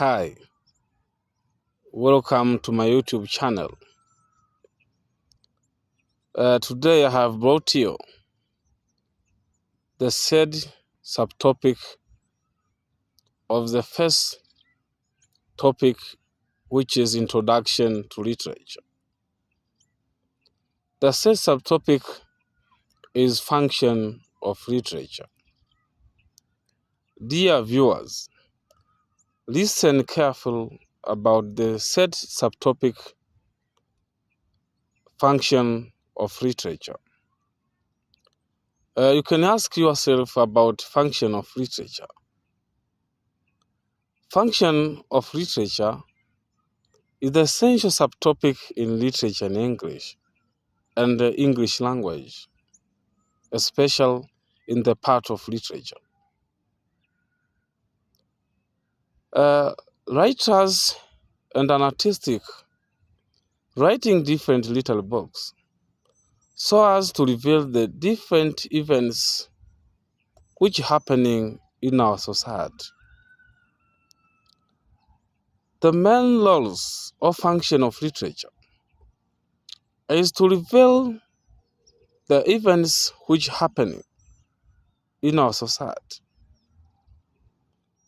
Hi, welcome to my YouTube channel. Today I have brought you the said subtopic of the first topic, which is Introduction to Literature. The said subtopic is Function of Literature. Dear viewers, listen carefully about the said subtopic, Function of Literature. You can ask yourself about function of literature. Function of literature is the essential subtopic in literature in English and the English language, especially in the part of literature. Writers and an artistic writing different little books so as to reveal the different events which are happening in our society. The main roles or function of literature is to reveal the events which are happening in our society.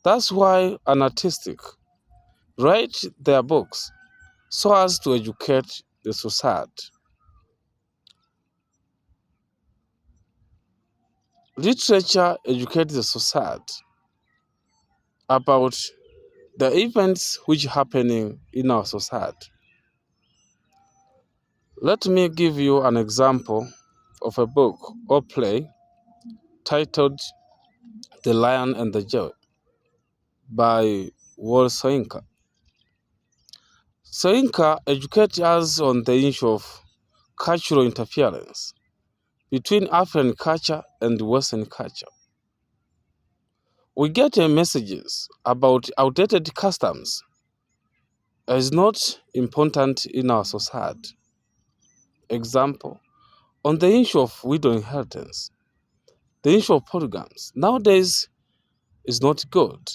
That's why an artistic write their books so as to educate the society. Literature educates the society about the events which are happening in our society. Let me give you an example of a book or play titled The Lion and the Joy by Soyinka. Soyinka educates us on the issue of cultural interference between African culture and Western culture. We get messages about outdated customs is not important in our society. Example, on the issue of widow inheritance, the issue of polygams nowadays is not good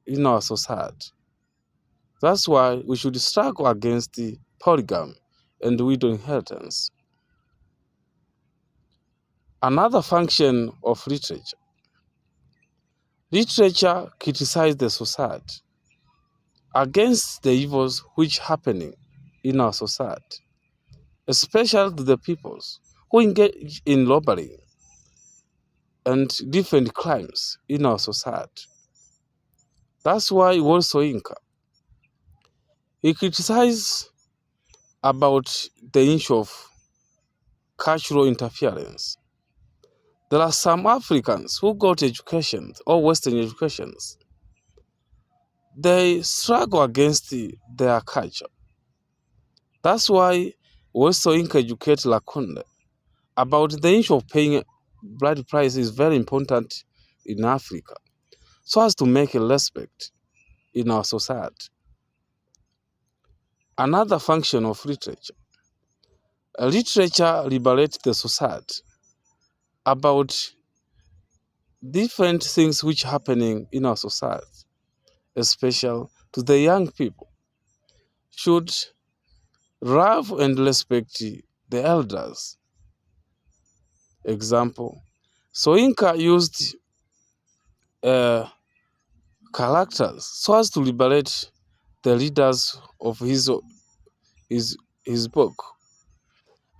in our society. That's why we should struggle against the polygamy and widow inheritance. Another function of literature. Literature criticizes the society against the evils which are happening in our society, especially to the peoples who engage in robbery and different crimes in our society. That's why Soyinka, he criticized about the issue of cultural interference. There are some Africans who got education or Western educations. They struggle against their culture. That's why Soyinka educates Lakunde about the issue of paying blood price is very important in Africa, so as to make a respect in our society. Another function of literature. Literature liberates the society about different things which are happening in our society, especially to the young people. Should love and respect the elders. Example, Soyinka used characters so as to liberate the leaders of his book.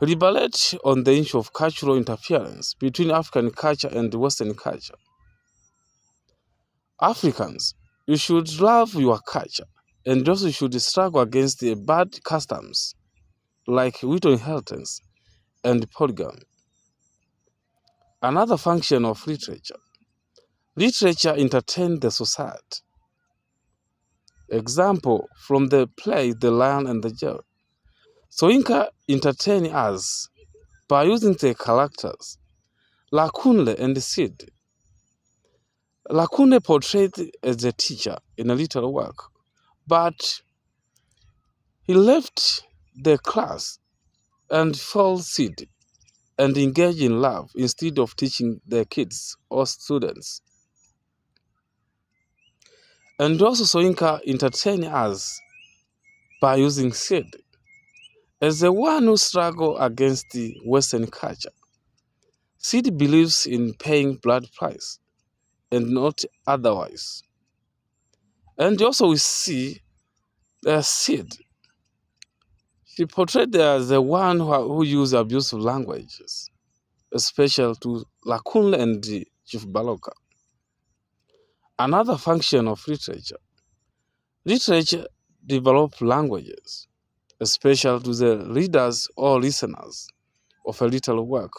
Liberate on the issue of cultural interference between African culture and Western culture. Africans, you should love your culture and also should struggle against the bad customs like widow inheritance and polygamy. Another function of literature. Literature entertains the society. Example from the play The Lion and the Joy. Soyinka entertains us by using the characters Lakunle and Sid. Lakunle portrayed as a teacher in a little work, but he left the class and fell Sid and engaged in love instead of teaching the kids or students. And also Soyinka entertain us by using Sid as the one who struggled against the Western culture. Sid believes in paying blood price and not otherwise. And also we see Sid. She portrayed as the one who used abusive languages, especially to Lakunle and Chief Baloka. Another function of literature. Literature develops languages, especially to the readers or listeners of a little work.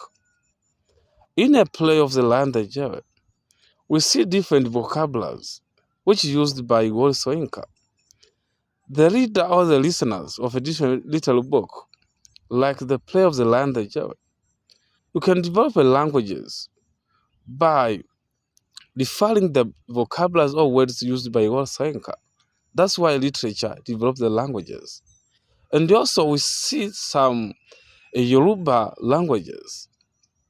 In a play of the Lion the Jewel, we see different vocabularies which is used by Wole Soyinka. The reader or the listeners of a different little book, like the play of the Lion the Jewel, you can develop a languages by defining the vocabularies or words used by Wole Soyinka. That's why literature develops the languages. And also we see some Yoruba languages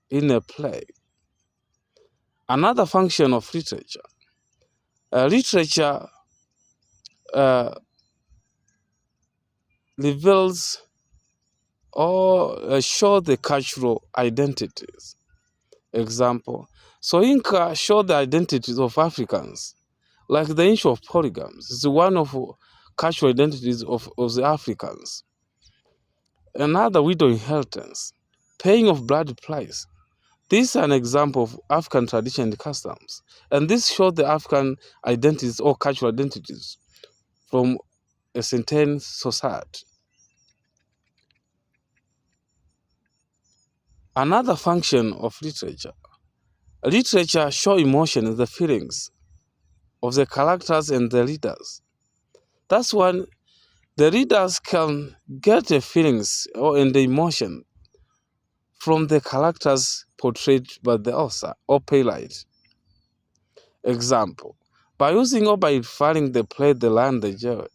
in a play. Another function of literature. Literature reveals or show the cultural identities. Example, Soyinka showed the identities of Africans, like the issue of polygams. It's one of cultural identities of the Africans. Another, widow inheritance, paying of blood price. This is an example of African tradition and customs, and this shows the African identities or cultural identities from a certain society. Another function of literature. Literature shows emotions, the feelings of the characters and the readers. That's when the readers can get the feelings or and the emotion from the characters portrayed by the author or playwright. Example, by using or by referring the play The Lion the Jewel,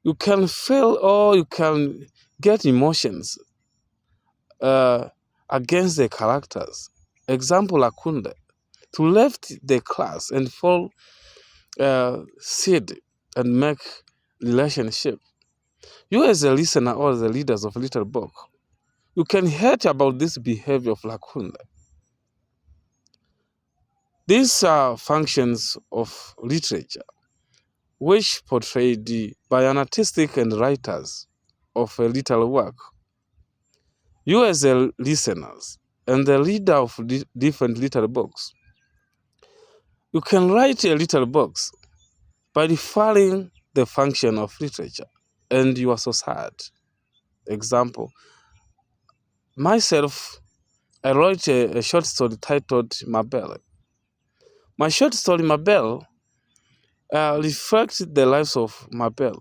you can feel or you can get emotions against the characters. Example, Akunde, to left the class and fall seed and make relationship. You as a listener or the leaders of little book, you can hate about this behavior of Lakunde. These are functions of literature which portrayed by an artistic and writers of a little work. You as the listeners and the reader of different little books, you can write a little books by referring the function of literature and your society. Example, myself, I wrote a short story titled Mabel. My short story Mabel reflects the lives of Mabel.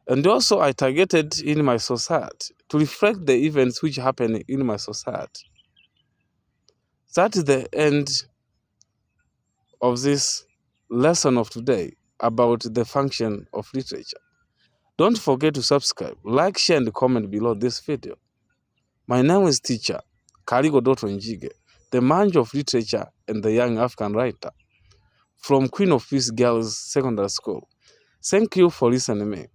And also I targeted in my society to reflect the events which happen in my society. That is the end of this lesson of today about the function of literature. Don't forget to subscribe, like, share, and comment below this video. My name is teacher Kaligo Dotto Njige, the man of literature and the young African writer from Queen of Peace Girls Secondary School. Thank you for listening to me.